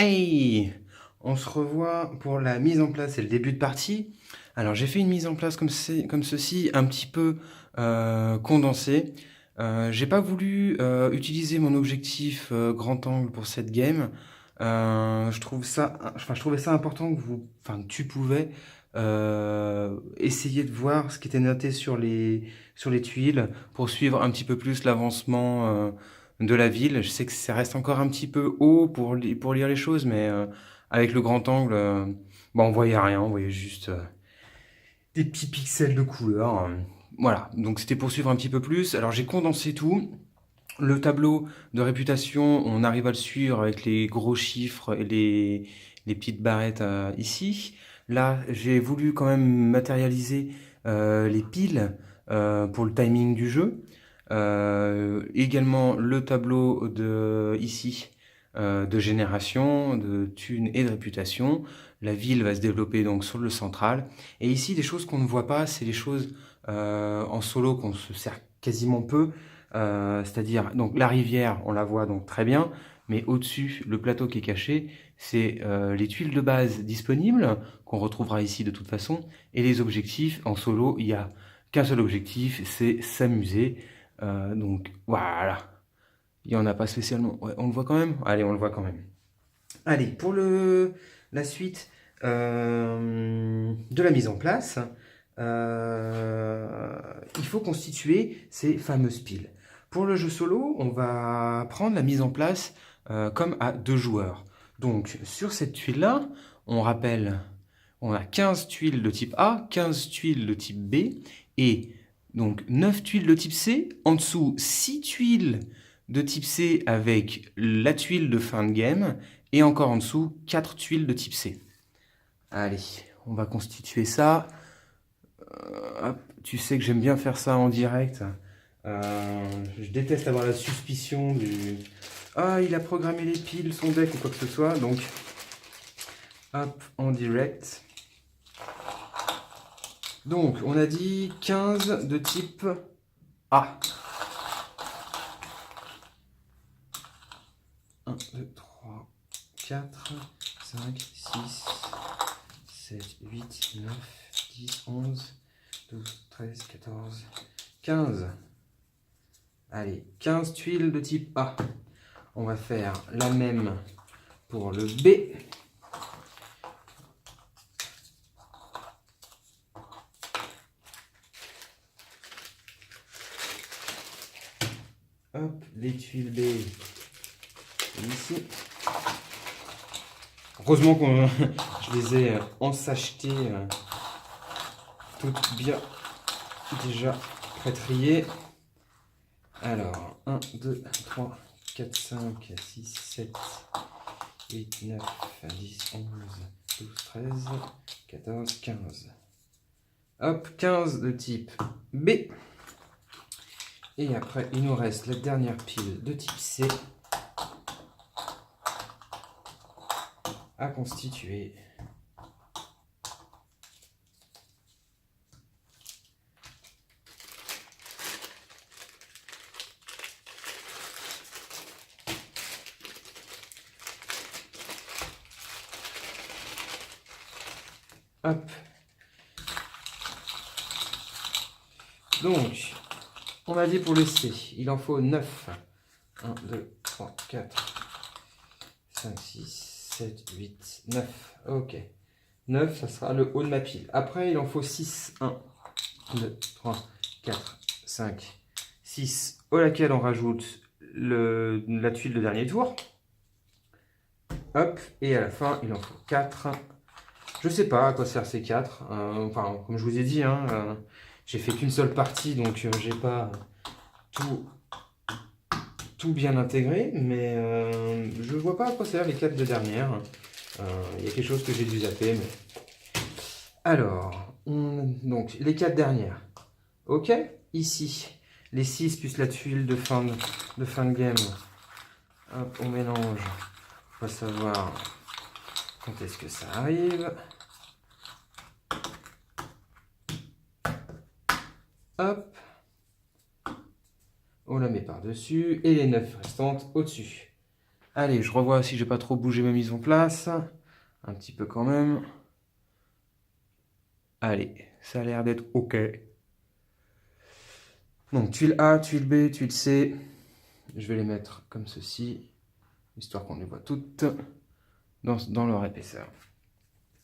Hey! On se revoit pour la mise en place et le début de partie. Alors j'ai fait une mise en place comme ceci, un petit peu condensée. J'ai pas voulu utiliser mon objectif grand angle pour cette game. Je trouvais ça important que tu pouvais essayer de voir ce qui était noté sur les tuiles pour suivre un petit peu plus l'avancement de la ville. Je sais que ça reste encore un petit peu haut pour lire les choses, mais avec le grand angle, on voyait rien, on voyait juste des petits pixels de couleur. Voilà, donc c'était pour suivre un petit peu plus. Alors j'ai condensé tout. Le tableau de réputation, on arrive à le suivre avec les gros chiffres et les petites barrettes ici. Là, j'ai voulu quand même matérialiser les piles pour le timing du jeu. Également le tableau ici de génération, de thunes et de réputation. La ville va se développer donc sur le central. Et ici, des choses qu'on ne voit pas, c'est les choses en solo qu'on se sert quasiment peu. C'est-à-dire, donc la rivière, on la voit donc très bien, mais au-dessus, le plateau qui est caché, c'est les tuiles de base disponibles, qu'on retrouvera ici de toute façon, et les objectifs. En solo, il n'y a qu'un seul objectif, c'est s'amuser. Donc voilà, il n'y en a pas spécialement. Ouais, on le voit quand même. Allez, on le voit quand même. Allez, pour la suite de la mise en place, il faut constituer ces fameuses piles. Pour le jeu solo, on va prendre la mise en place comme à deux joueurs. Donc sur cette tuile-là, on rappelle, on a 15 tuiles de type A, 15 tuiles de type B, et donc 9 tuiles de type C, en dessous 6 tuiles de type C avec la tuile de fin de game, et encore en dessous 4 tuiles de type C. Allez, on va constituer ça. Hop, tu sais que j'aime bien faire ça en direct. Je déteste avoir la suspicion du... Ah, il a programmé les piles, son deck ou quoi que ce soit. Donc, hop, en direct. Donc, on a dit 15 de type A. 1, 2, 3, 4, 5, 6, 7, 8, 9, 10, 11, 12, 13, 14, 15. Allez, 15 tuiles de type A. On va faire la même pour le B. Hop, les tuiles B ici. Heureusement que je les ai ensachetées toutes bien déjà pré-triées. Alors, 1, 2, 3, 4, 5, 6, 7, 8, 9, 10, 11, 12, 13, 14, 15. Hop, 15 de type B. Et après, il nous reste la dernière pile de type C à constituer. Hop. Donc, on a dit pour le C, il en faut 9. 1, 2, 3, 4, 5, 6, 7, 8, 9. Ok. 9, ça sera le haut de ma pile. Après, il en faut 6. 1, 2, 3, 4, 5, 6, au laquelle on rajoute la tuile de dernier tour. Hop, et à la fin, il en faut 4. Je sais pas à quoi sert ces 4. Enfin, comme je vous ai dit, j'ai fait qu'une seule partie, donc j'ai pas tout bien intégré, mais je vois pas à quoi servent les 4 de dernière. Il y a quelque chose que j'ai dû zapper, mais... Alors, donc, les 4 dernières. Ok, ici, les 6 plus la tuile de fin de game. Hop, on mélange. On va savoir quand est-ce que ça arrive. Hop. On la met par-dessus et les 9 restantes au-dessus. Allez, je revois si j'ai pas trop bougé ma mise en place. Un petit peu quand même. Allez, ça a l'air d'être OK. Donc, tuile A, tuile B, tuile C. Je vais les mettre comme ceci, histoire qu'on les voit toutes dans leur épaisseur.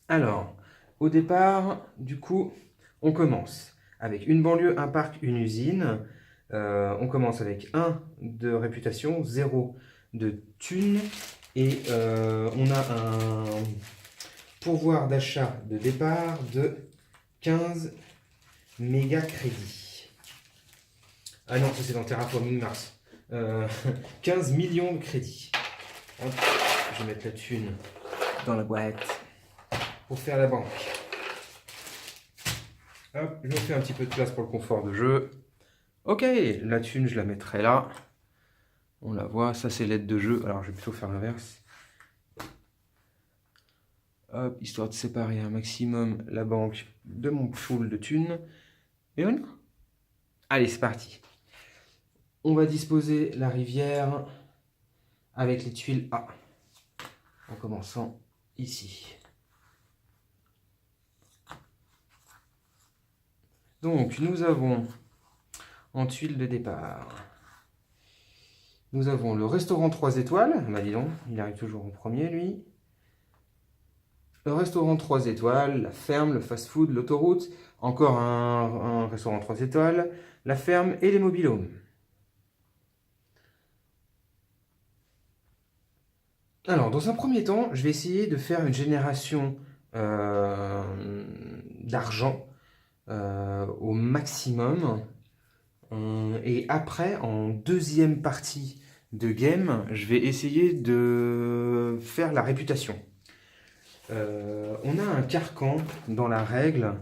Alors, au départ, du coup, on commence avec une banlieue, un parc, une usine. On commence avec 1 de réputation, 0 de thunes, et on a un pourvoir d'achat de départ de 15 méga crédits. Ah non, ça c'est dans Terraforming Mars. 15 millions de crédits. Hop, je vais mettre la thune dans la boîte pour faire la banque. Hop, je me fais un petit peu de place pour le confort de jeu. Ok, la thune, je la mettrai là. On la voit, ça c'est l'aide de jeu. Alors je vais plutôt faire l'inverse. Hop, histoire de séparer un maximum la banque de mon pool de thunes. Et voilà. Allez, c'est parti. On va disposer la rivière avec les tuiles A. En commençant ici. Donc, nous avons en tuile de départ, nous avons le restaurant 3 étoiles. Bah dis donc, il arrive toujours en premier, lui. Le restaurant 3 étoiles, la ferme, le fast-food, l'autoroute, encore un restaurant 3 étoiles, la ferme et les mobil-homes. Alors, dans un premier temps, je vais essayer de faire une génération d'argent au maximum. Et après, en deuxième partie de game, je vais essayer de faire la réputation. On a un carcan dans la règle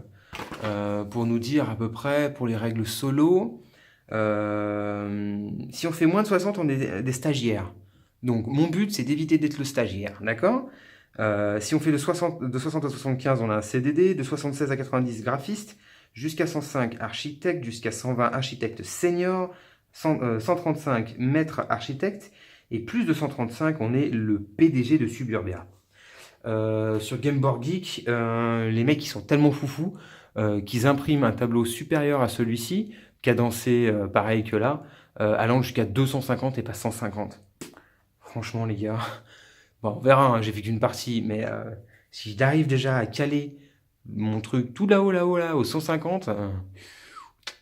pour nous dire à peu près, pour les règles solo, si on fait moins de 60, on est des stagiaires. Donc mon but, c'est d'éviter d'être le stagiaire, d'accord? Si on fait de 60 à 75, on a un CDD, de 76 à 90, graphiste, jusqu'à 105, architecte, jusqu'à 120, architecte senior, 135, maître architecte, et plus de 135, on est le PDG de Suburbia. Sur Game Board Geek, les mecs ils sont tellement foufous qu'ils impriment un tableau supérieur à celui-ci, cadencé pareil que là, allant jusqu'à 250 et pas 150. Franchement les gars, bon on verra, hein, j'ai fait qu'une partie, mais si j'arrive déjà à caler mon truc tout là-haut, là, au 150,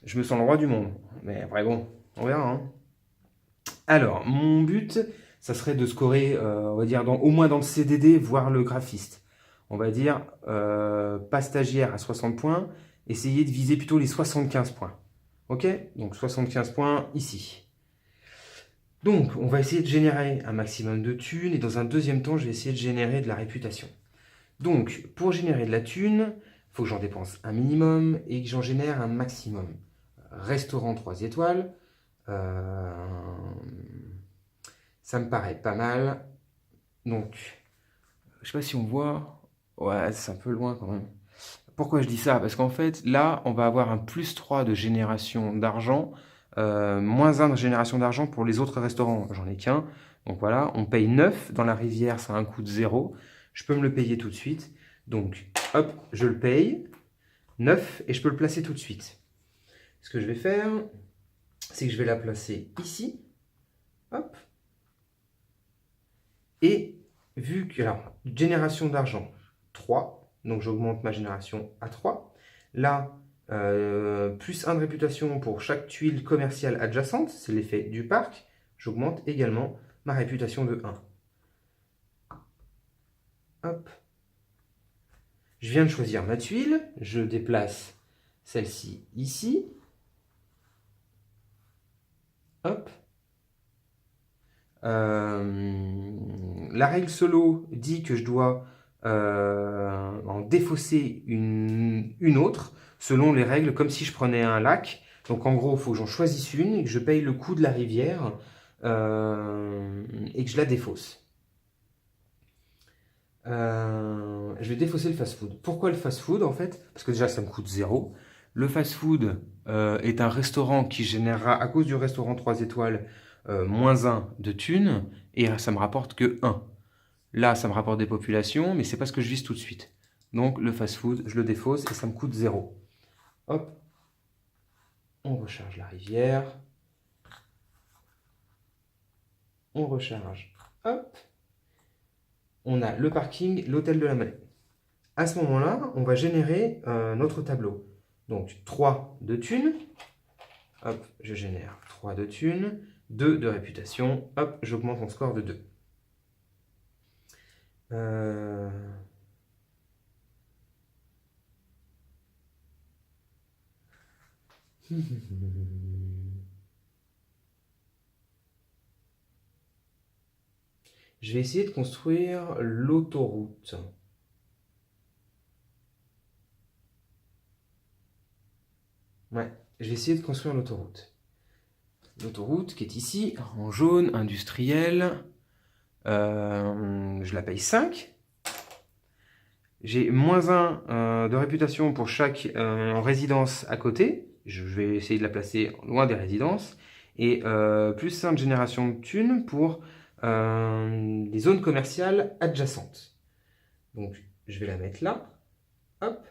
je me sens le roi du monde. Mais après bon, on verra. Hein. Alors, mon but, ça serait de scorer, on va dire, au moins dans le CDD, voire le graphiste. On va dire, pas stagiaire à 60 points, essayer de viser plutôt les 75 points. Ok? Donc 75 points ici. Donc, on va essayer de générer un maximum de thunes, et dans un deuxième temps, je vais essayer de générer de la réputation. Donc, pour générer de la thune, il faut que j'en dépense un minimum et que j'en génère un maximum. Restaurant 3 étoiles, ça me paraît pas mal. Donc, je sais pas si on voit. Ouais, c'est un peu loin quand même. Pourquoi je dis ça? Parce qu'en fait, là, on va avoir un plus 3 de génération d'argent, moins 1 de génération d'argent pour les autres restaurants. J'en ai qu'un. Donc voilà, on paye 9. Dans la rivière, ça a un coût de 0. Je peux me le payer tout de suite. Donc, hop, je le paye. 9, et je peux le placer tout de suite. Ce que je vais faire, c'est que je vais la placer ici. Hop. Et vu que, alors, génération d'argent, 3. Donc, j'augmente ma génération à 3. Là, plus 1 de réputation pour chaque tuile commerciale adjacente. C'est l'effet du parc. J'augmente également ma réputation de 1. Hop. Je viens de choisir ma tuile. Je déplace celle-ci ici. Hop. La règle solo dit que je dois en défausser une autre, selon les règles, comme si je prenais un lac. Donc en gros, il faut que j'en choisisse une et que je paye le coût de la rivière et que je la défausse. Je vais défausser le fast-food. Pourquoi le fast-food en fait? Parce que déjà ça me coûte 0. Le fast-food est un restaurant qui générera, à cause du restaurant 3 étoiles, moins 1 de thunes, et ça me rapporte que 1. Là, ça me rapporte des populations, mais c'est pas ce que je vise tout de suite. Donc le fast-food, je le défausse et ça me coûte 0. Hop, on recharge la rivière. On recharge. Hop, on a le parking, l'hôtel de la Monnaie. À ce moment-là, on va générer notre tableau. Donc 3 de thunes. Hop, je génère 3 de thunes. 2 de réputation. Hop, j'augmente mon score de 2. Je vais essayer de construire l'autoroute. Ouais, je vais essayer de construire l'autoroute. L'autoroute qui est ici, en jaune, industrielle. Je la paye 5. J'ai moins 1 de réputation pour chaque résidence à côté. Je vais essayer de la placer loin des résidences. Et plus 5 de génération de thunes pour les zones commerciales adjacentes. Donc, je vais la mettre là. Hop.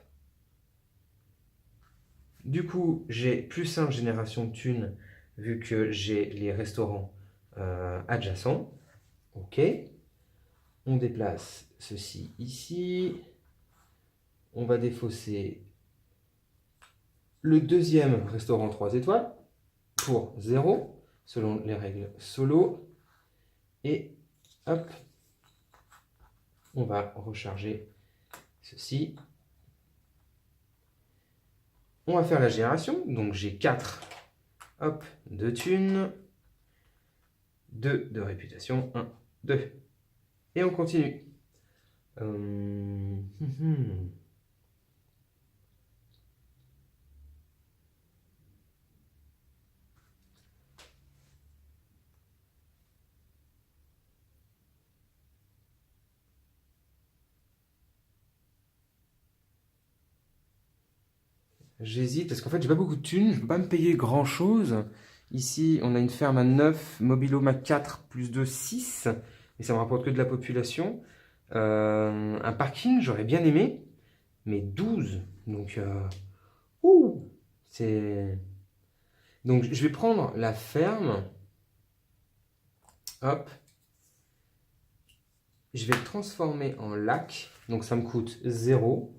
Du coup, j'ai plus 1 de génération de thunes vu que j'ai les restaurants adjacents. OK. On déplace ceci ici. On va défausser le deuxième restaurant 3 étoiles pour 0, selon les règles solo. Et hop, on va recharger ceci. On va faire la génération. Donc j'ai 4 hop, de thunes, 2 de réputation, 1, 2. Et on continue. J'hésite parce qu'en fait, j'ai pas beaucoup de thunes, je peux pas me payer grand chose. Ici, on a une ferme à 9, Mobilo à 4, plus 2, 6. Et ça me rapporte que de la population. Un parking, j'aurais bien aimé, mais 12. Donc, c'est... Donc, je vais prendre la ferme. Hop. Je vais le transformer en lac. Donc, ça me coûte 0.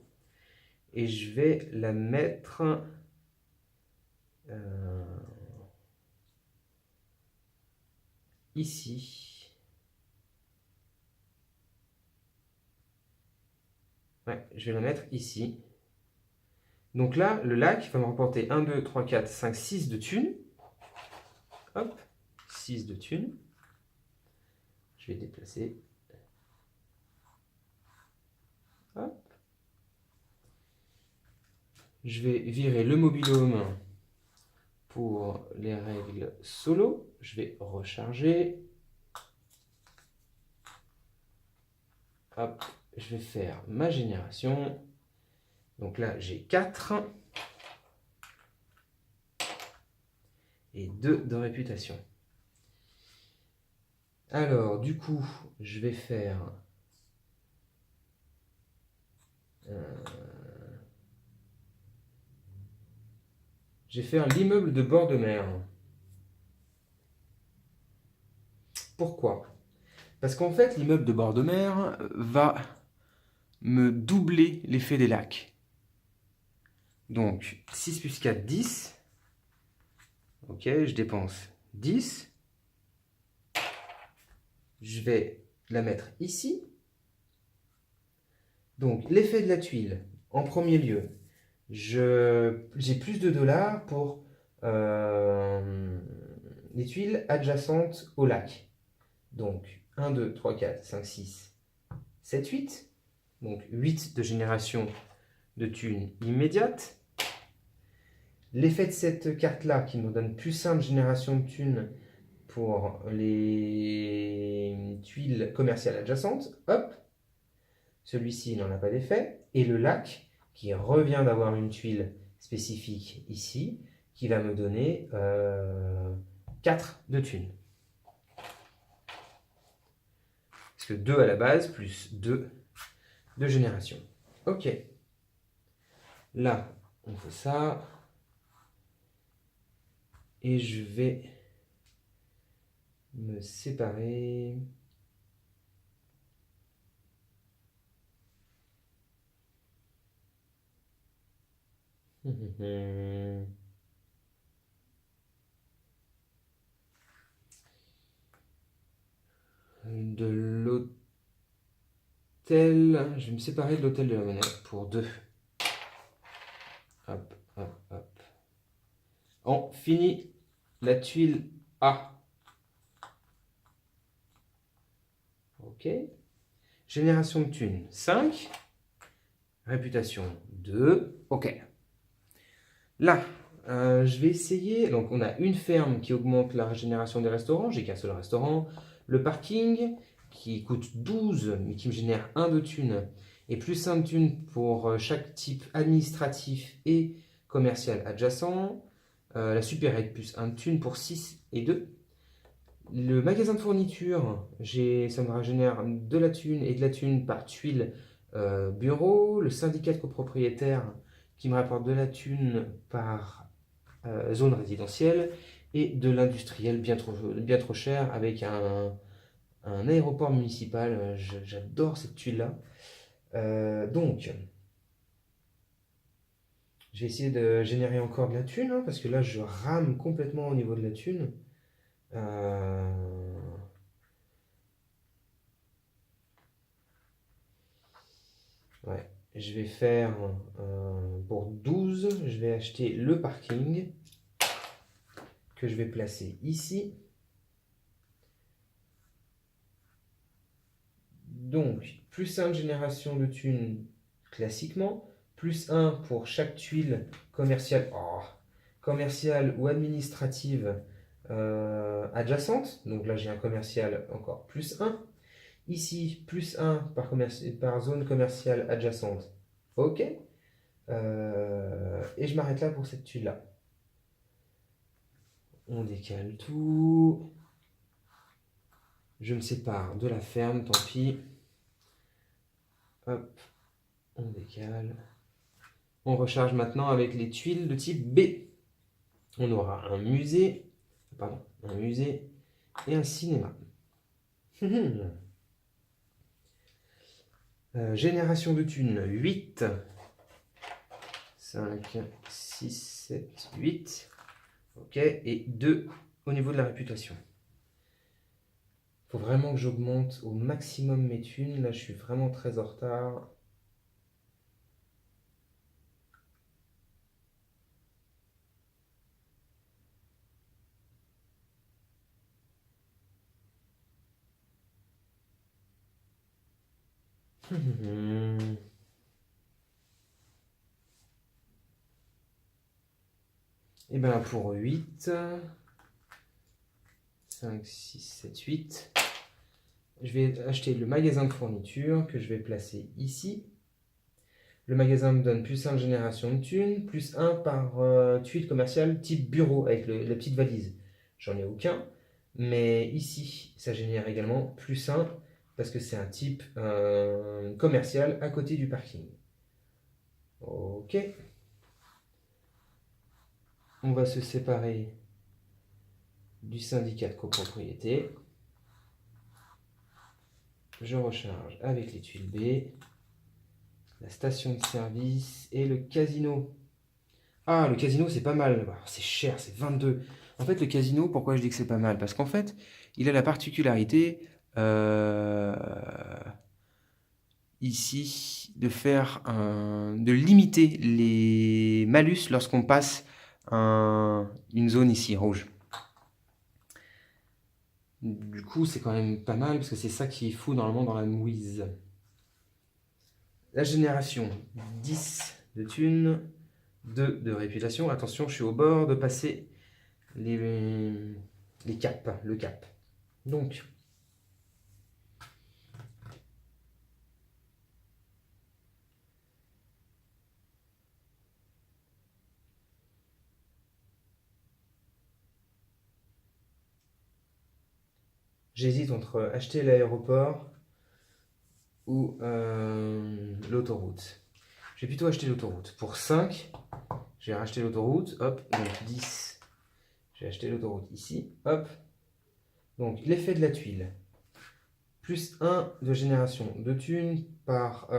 Et je vais la mettre ici. Ouais, je vais la mettre ici. Donc là, le lac va me rapporter 1, 2, 3, 4, 5, 6 de thunes. Hop, 6 de thunes. Je vais déplacer. Hop. Je vais virer le mobilhome pour les règles solo. Je vais recharger. Hop, je vais faire ma génération. Donc là, j'ai 4 et 2 de réputation. Alors, du coup, je vais faire... je vais faire l'immeuble de bord de mer. Pourquoi? Parce qu'en fait, l'immeuble de bord de mer va me doubler l'effet des lacs. Donc, 6 plus 4, 10. Ok, je dépense 10. Je vais la mettre ici. Donc, l'effet de la tuile, en premier lieu, j'ai plus de dollars pour les tuiles adjacentes au lac. Donc, 1, 2, 3, 4, 5, 6, 7, 8. Donc, 8 de génération de thunes immédiate. L'effet de cette carte-là, qui nous donne plus 1 de génération de thunes pour les tuiles commerciales adjacentes. Hop. Celui-ci, il n'en a pas d'effet. Et le lac, qui revient d'avoir une tuile spécifique ici, qui va me donner 4 de thunes. Parce que 2 à la base, plus 2 de génération. Ok. Là, on fait ça. Et je vais me séparer. De l'hôtel. Je vais me séparer de l'hôtel de la monnaie pour 2. Hop, hop, hop. On finit la tuile A. Ok. Génération de thunes 5. Réputation 2. Ok. Là, je vais essayer. Donc, on a une ferme qui augmente la génération des restaurants. J'ai qu'un seul restaurant. Le parking qui coûte 12, mais qui me génère 1 de thunes. Et plus 1 de thunes pour chaque type administratif et commercial adjacent. La supérette plus 1 de thunes pour 6 et 2. Le magasin de fourniture, ça me génère de la thune et de la thune par tuile bureau. Le syndicat de copropriétaires qui me rapporte de la thune par zone résidentielle. Et de l'industriel bien trop cher avec un aéroport municipal. J'adore cette tuile-là. Donc, je vais essayer de générer encore de la thune, hein, parce que là, je rame complètement au niveau de la thune. Ouais, je vais faire pour 12, je vais acheter le parking que je vais placer ici. Donc, plus 1 de génération de thunes classiquement, plus 1 pour chaque tuile commerciale, commerciale ou administrative adjacente. Donc là, j'ai un commercial encore plus 1. Ici, plus 1 par zone commerciale adjacente. Ok. Et je m'arrête là pour cette tuile-là. On décale tout. Je me sépare de la ferme, tant pis. Hop, on décale. On recharge maintenant avec les tuiles de type B. On aura un musée et un cinéma. Génération de thunes 8. 5, 6, 7, 8. Ok, et 2 au niveau de la réputation. Faut vraiment que j'augmente au maximum mes thunes. Là, je suis vraiment très en retard. Et bien pour 8, 5, 6, 7, 8, je vais acheter le magasin de fourniture que je vais placer ici. Le magasin me donne plus 1 de génération de thunes, plus 1 par tuile commerciale type bureau avec la petite valise. J'en ai aucun, mais ici, ça génère également plus 1 parce que c'est un type commercial à côté du parking. Ok. On va se séparer du syndicat de copropriété. Je recharge avec les tuiles B, la station de service et le casino. Ah, le casino, c'est pas mal. C'est cher, c'est 22. En fait, le casino, pourquoi je dis que c'est pas mal? Parce qu'en fait, il a la particularité ici de limiter les malus lorsqu'on passe une zone ici rouge. Du coup, c'est quand même pas mal parce que c'est ça qui est fou normalement dans la mouise. La génération 10 de thunes, 2 de réputation. Attention, je suis au bord de passer les caps, le cap. Donc, j'hésite entre acheter l'aéroport ou l'autoroute? Je vais plutôt acheter l'autoroute. Pour 5, je vais racheter l'autoroute. Hop, donc 10. J'ai acheté l'autoroute ici. Hop. Donc l'effet de la tuile. Plus 1 de génération de thunes par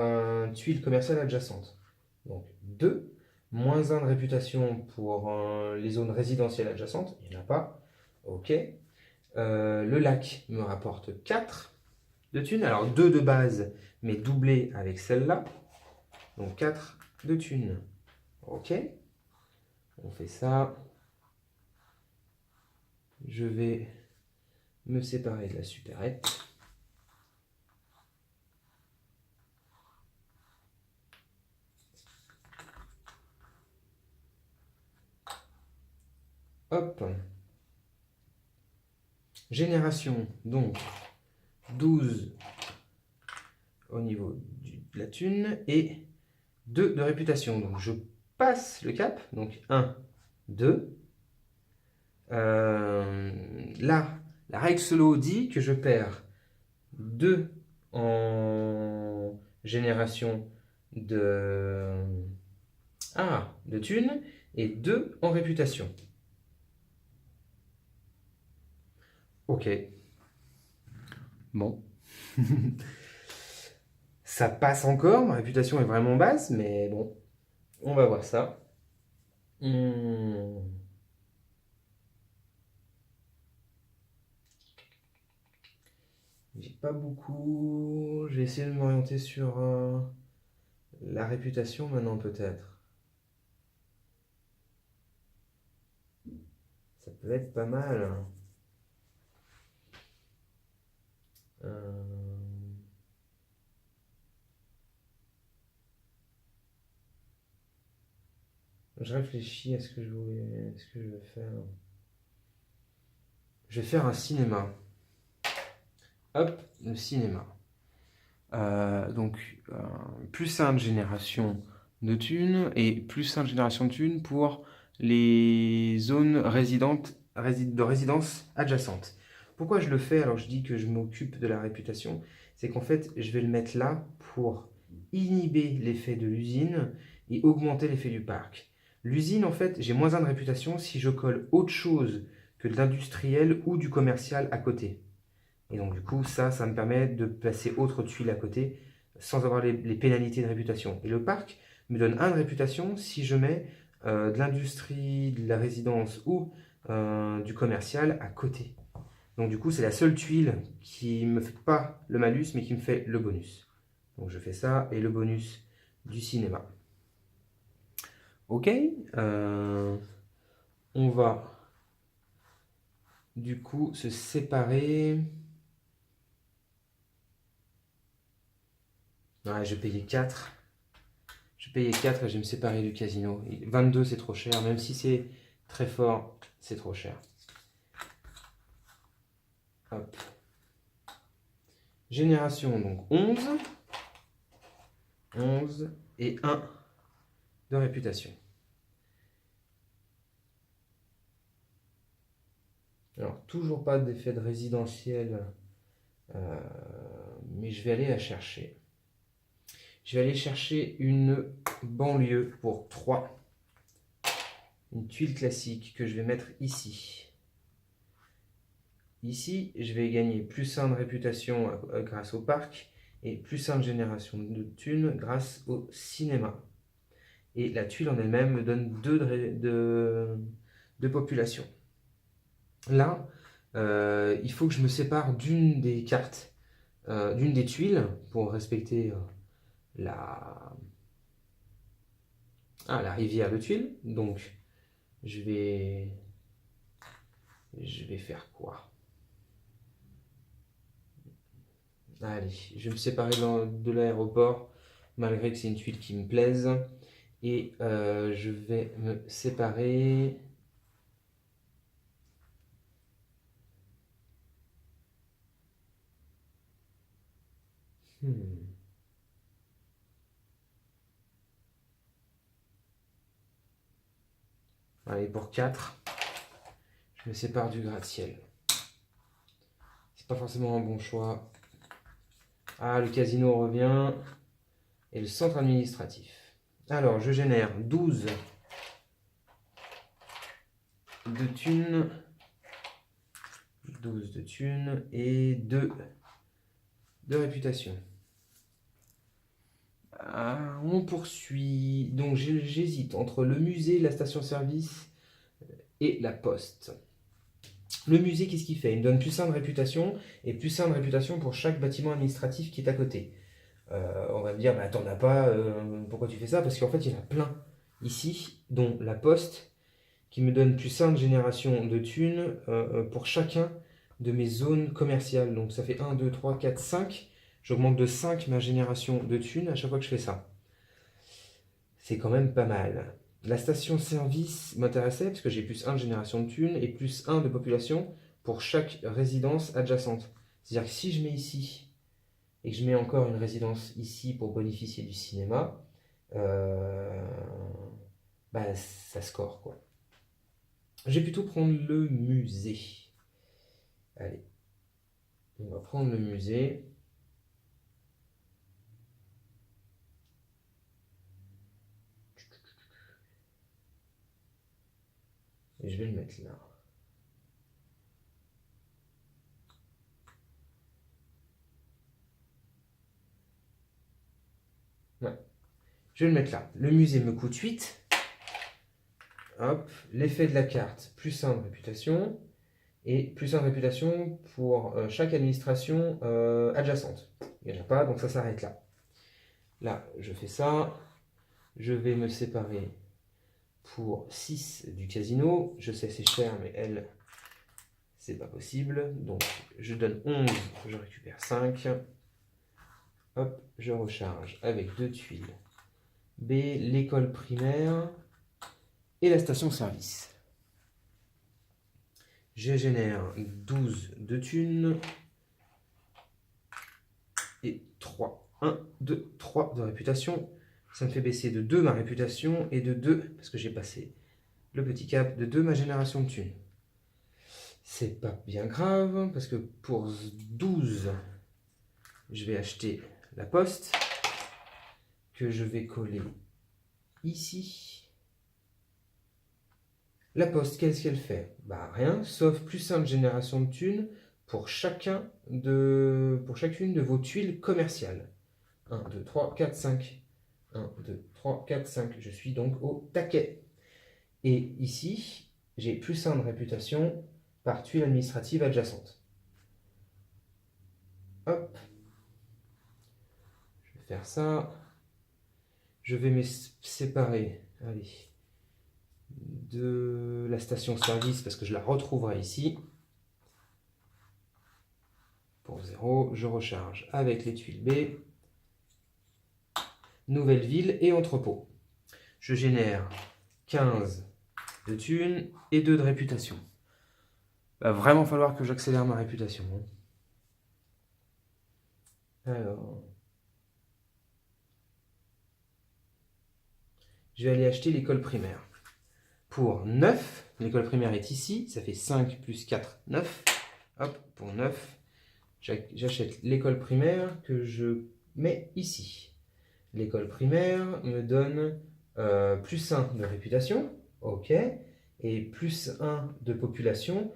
tuile commerciale adjacente. Donc 2. Moins 1 de réputation pour les zones résidentielles adjacentes. Il n'y en a pas. Ok. Le lac me rapporte 4 de thunes. Alors 2 de base, mais doublé avec celle-là. Donc 4 de thunes. Ok. On fait ça. Je vais me séparer de la supérette. Hop. Génération, donc 12 au niveau de la thune et 2 de réputation. Donc je passe le cap, donc 1, 2. Là, la règle solo dit que je perds 2 en génération de thunes et 2 en réputation. Ok. Bon. Ça passe encore, ma réputation est vraiment basse, mais bon, on va voir ça. J'ai pas beaucoup. Je vais essayer de m'orienter sur la réputation maintenant, peut-être. Ça peut être pas mal. Je réfléchis à ce que je vais faire. Je vais faire un cinéma. Hop, le cinéma. Donc, plus 1 de génération de thunes et plus 1 de génération de thunes pour les zones de résidence adjacentes. Pourquoi je le fais alors je dis que je m'occupe de la réputation? C'est qu'en fait, je vais le mettre là pour inhiber l'effet de l'usine et augmenter l'effet du parc. L'usine, en fait, j'ai moins 1 de réputation si je colle autre chose que de l'industriel ou du commercial à côté. Et donc, du coup, ça me permet de placer autre tuile à côté sans avoir les pénalités de réputation. Et le parc me donne 1 de réputation si je mets de l'industrie, de la résidence ou du commercial à côté. Donc, du coup, c'est la seule tuile qui ne me fait pas le malus, mais qui me fait le bonus. Donc, je fais ça et le bonus du cinéma. Ok, on va du coup se séparer. Ouais, je vais payer 4. Je vais payer 4 et je vais me séparer du casino. 22, c'est trop cher. Même si c'est très fort, c'est trop cher. Hop. Génération, donc 11. 11 et 1 de réputation. Alors, toujours pas d'effet de résidentiel, mais je vais aller la chercher. Je vais aller chercher une banlieue pour 3. Une tuile classique que je vais mettre ici. Ici, je vais gagner plus 1 de réputation grâce au parc et plus 1 de génération de thunes grâce au cinéma. Et la tuile en elle-même me donne 2 de population. Là, il faut que je me sépare d'une des cartes, d'une des tuiles pour respecter la rivière de tuiles. Donc, je vais faire quoi? Allez, je vais me séparer de l'aéroport, malgré que c'est une tuile qui me plaise. Et je vais me séparer. Allez, pour 4, je me sépare du gratte-ciel. C'est pas forcément un bon choix. Ah, le casino revient. Et le centre administratif. Alors, je génère 12 de thunes. 12 de thunes et 2 de réputation. On poursuit. Donc, j'hésite entre le musée, la station-service et la poste. Le musée, qu'est-ce qu'il fait? Il me donne plus 1 de réputation et plus 1 de réputation pour chaque bâtiment administratif qui est à côté. On va me dire, bah, t'en as pas, pourquoi tu fais ça? Parce qu'en fait, il y en a plein ici, dont la poste, qui me donne plus 1 de génération de thunes pour chacun de mes zones commerciales. Donc ça fait 1, 2, 3, 4, 5. J'augmente de 5 ma génération de thunes à chaque fois que je fais ça. C'est quand même pas mal. La station-service m'intéressait parce que j'ai plus 1 de génération de thunes et plus 1 de population pour chaque résidence adjacente. C'est-à-dire que si je mets ici et que je mets encore une résidence ici pour bénéficier du cinéma, bah, ça score quoi. Je vais plutôt prendre le musée. Allez, on va prendre le musée. Et je vais le mettre là. Ouais. Je vais le mettre là. Le musée me coûte 8. Hop, l'effet de la carte, plus 1 de réputation. Et plus 1 de réputation pour chaque administration adjacente. Il n'y en a pas, donc ça s'arrête là. Là, je fais ça. Je vais me séparer pour 6 du casino. Je sais c'est cher, mais elle, c'est pas possible. Donc, je donne 11, je récupère 5. Hop, je recharge avec 2 tuiles. B, l'école primaire et la station-service. Je génère 12 de thunes et 3. 1, 2, 3 de réputation. Ça me fait baisser de 2 ma réputation et de 2, parce que j'ai passé le petit cap, de 2 ma génération de thunes. C'est pas bien grave, parce que pour 12, je vais acheter la poste, que je vais coller ici. La poste, qu'est-ce qu'elle fait? Bah rien, sauf plus 1 de génération de thunes pour chacune de vos tuiles commerciales. 1, 2, 3, 4, 5. 1, 2, 3, 4, 5. Je suis donc au taquet. Et ici, j'ai plus 1 de réputation par tuile administrative adjacente. Hop. Je vais faire ça. Je vais me séparer, allez, de la station-service parce que je la retrouverai ici. Pour 0, je recharge avec les tuiles B. Nouvelle ville et entrepôt. Je génère 15 de thunes et 2 de réputation. Il va vraiment falloir que j'accélère ma réputation. Alors, je vais aller acheter l'école primaire. Pour 9, l'école primaire est ici, ça fait 5 plus 4, 9. Hop, pour 9, j'achète l'école primaire que je mets ici. L'école primaire me donne plus 1 de réputation, ok, et plus 1 de population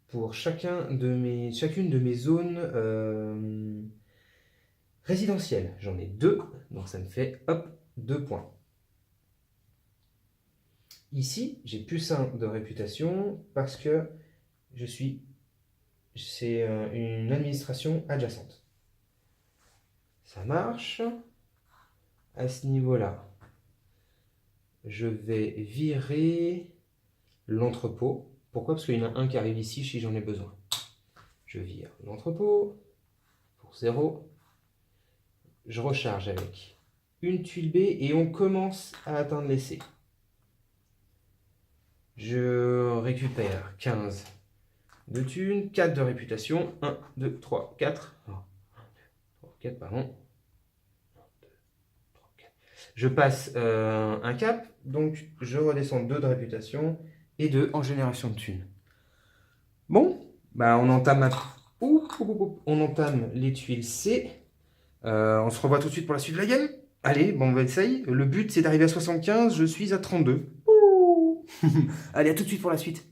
pour chacune de mes zones résidentielles. J'en ai 2, donc ça me fait, hop, 2 points. Ici, j'ai plus 1 de réputation parce que c'est une administration adjacente. Ça marche. À ce niveau-là, je vais virer l'entrepôt. Pourquoi? Parce qu'il y en a un qui arrive ici si j'en ai besoin. Je vire l'entrepôt pour 0. Je recharge avec une tuile B et on commence à atteindre l'essai. Je récupère 15 de thunes, 4 de réputation, 1, 2, 3, 4. 4, pardon. Je passe un cap, donc je redescends 2 de réputation et 2 en génération de thunes. Bon, bah on entame les tuiles C. On se revoit tout de suite pour la suite de la game. Allez, bon, on va essayer. Le but, c'est d'arriver à 75. Je suis à 32. Ouh. Allez, à tout de suite pour la suite.